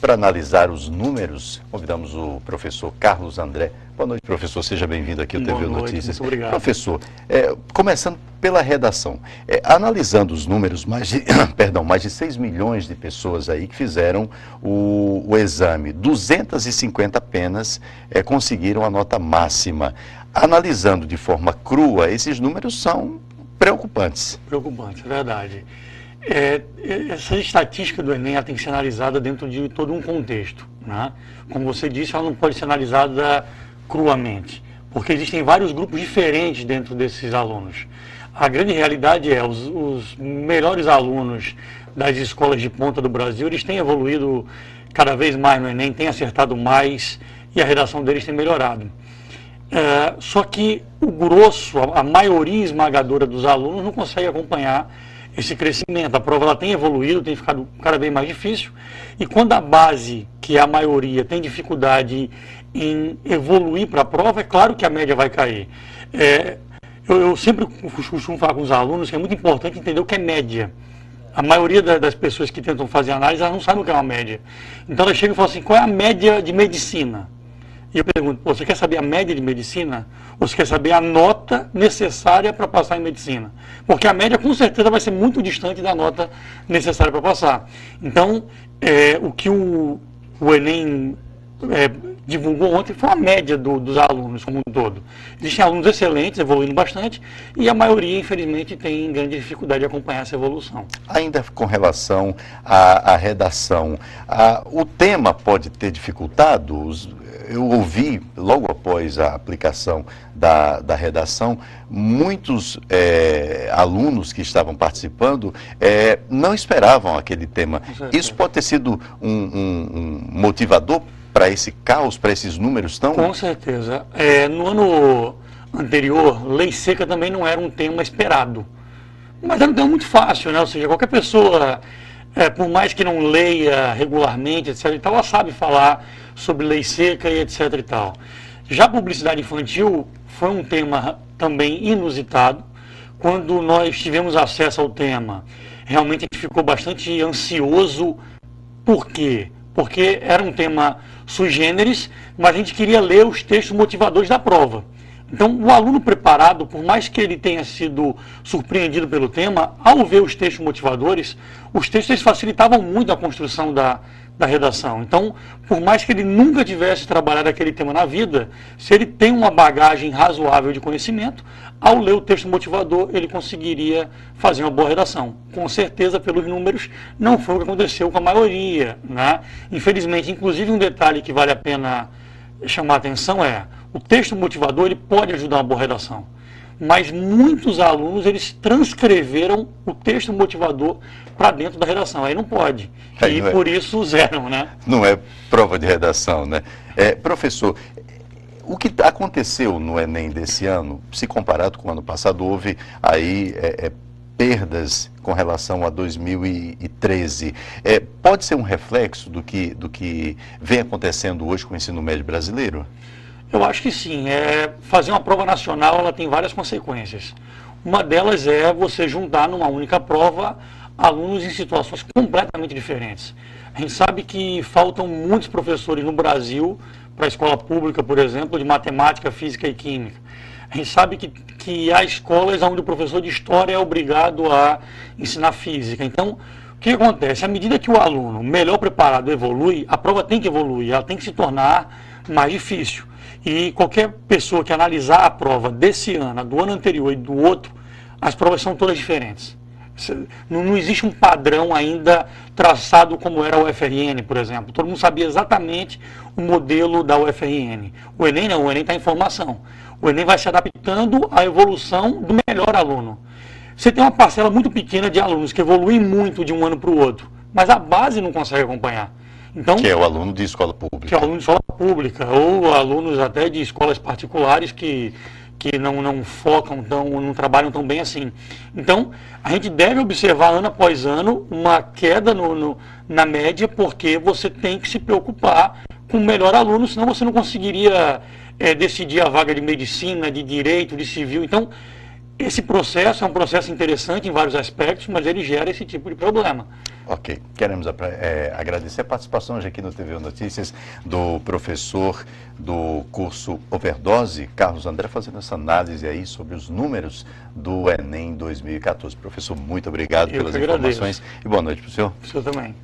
para analisar os números, convidamos o professor Carlos André. Boa noite, professor. Seja bem-vindo aqui ao TV Notícias. Muito obrigado. Professor, começando pela redação, analisando os números, mais de 6 milhões de pessoas aí que fizeram o exame, 250 apenas conseguiram a nota máxima. Analisando de forma crua, esses números são preocupantes. Preocupantes, é verdade. Essa estatística do Enem ela tem que ser analisada dentro de todo um contexto, né? Como você disse, ela não pode ser analisada cruamente, porque existem vários grupos diferentes dentro desses alunos. A grande realidade é os melhores alunos das escolas de ponta do Brasil, eles têm evoluído cada vez mais no Enem, têm acertado mais e a redação deles tem melhorado. Só que o grosso, a maioria esmagadora dos alunos não consegue acompanhar esse crescimento. A prova ela tem evoluído, tem ficado cada vez mais difícil, e quando a base, que é a maioria, tem dificuldade em evoluir para a prova, é claro que a média vai cair. Eu sempre costumo falar com os alunos que é muito importante entender o que é média. A maioria das pessoas que tentam fazer análise, elas não sabem o que é uma média. Então elas chegam e falam assim, qual é a média de medicina? E eu pergunto, você quer saber a média de medicina? Ou você quer saber a nota necessária para passar em medicina? Porque a média com certeza vai ser muito distante da nota necessária para passar. Então, o que o Enem divulgou ontem foi a média dos alunos como um todo. Existem alunos excelentes, evoluindo bastante, e a maioria, infelizmente, tem grande dificuldade de acompanhar essa evolução. Ainda com relação à redação, o tema pode ter dificultado? Eu ouvi, logo após a aplicação da redação, muitos alunos que estavam participando não esperavam aquele tema. Isso pode ter sido um motivador para esse caos, para esses números tão... Com certeza. No ano anterior, lei seca também não era um tema esperado. Mas era um tema muito fácil, né? Ou seja, qualquer pessoa, por mais que não leia regularmente, etc. e tal, ela sabe falar sobre lei seca e etc. e tal. Já a publicidade infantil foi um tema também inusitado. Quando nós tivemos acesso ao tema, realmente a gente ficou bastante ansioso. Por quê? Porque era um tema sui generis, mas a gente queria ler os textos motivadores da prova. Então, o aluno preparado, por mais que ele tenha sido surpreendido pelo tema, ao ver os textos motivadores, os textos eles facilitavam muito a construção da redação. Então, por mais que ele nunca tivesse trabalhado aquele tema na vida, se ele tem uma bagagem razoável de conhecimento, ao ler o texto motivador, ele conseguiria fazer uma boa redação. Com certeza, pelos números, não foi o que aconteceu com a maioria, né? Infelizmente, inclusive um detalhe que vale a pena chamar a atenção o texto motivador ele pode ajudar uma boa redação. Mas muitos alunos, eles transcreveram o texto motivador para dentro da redação. Aí não pode. E por isso zeram, né? Não é prova de redação, né? Professor, o que aconteceu no Enem desse ano, se comparado com o ano passado, houve aí perdas com relação a 2013. Pode ser um reflexo do que vem acontecendo hoje com o ensino médio brasileiro? Eu acho que sim. Fazer uma prova nacional ela tem várias consequências. Uma delas é você juntar numa única prova alunos em situações completamente diferentes. A gente sabe que faltam muitos professores no Brasil para a escola pública, por exemplo, de matemática, física e química. A gente sabe que há escolas onde o professor de história é obrigado a ensinar física. Então, o que acontece? À medida que o aluno melhor preparado evolui, a prova tem que evoluir, ela tem que se tornar mais difícil. E qualquer pessoa que analisar a prova desse ano, do ano anterior e do outro, as provas são todas diferentes. Não existe um padrão ainda traçado como era a UFRN, por exemplo. Todo mundo sabia exatamente o modelo da UFRN. O Enem não, o Enem está em formação. O Enem vai se adaptando à evolução do melhor aluno. Você tem uma parcela muito pequena de alunos que evoluem muito de um ano para o outro, mas a base não consegue acompanhar. Então, que é o aluno de escola pública. Que é o aluno de escola pública, ou alunos até de escolas particulares que não focam, não trabalham tão bem assim. Então, a gente deve observar ano após ano uma queda na média, porque você tem que se preocupar com o melhor aluno, senão você não conseguiria decidir a vaga de medicina, de direito, de civil. Então, esse processo é um processo interessante em vários aspectos, mas ele gera esse tipo de problema. Ok. Queremos agradecer a participação hoje aqui no TV Notícias do professor do curso Overdose, Carlos André, fazendo essa análise aí sobre os números do Enem 2014. Professor, muito obrigado pelas informações e boa noite para o senhor. O senhor também.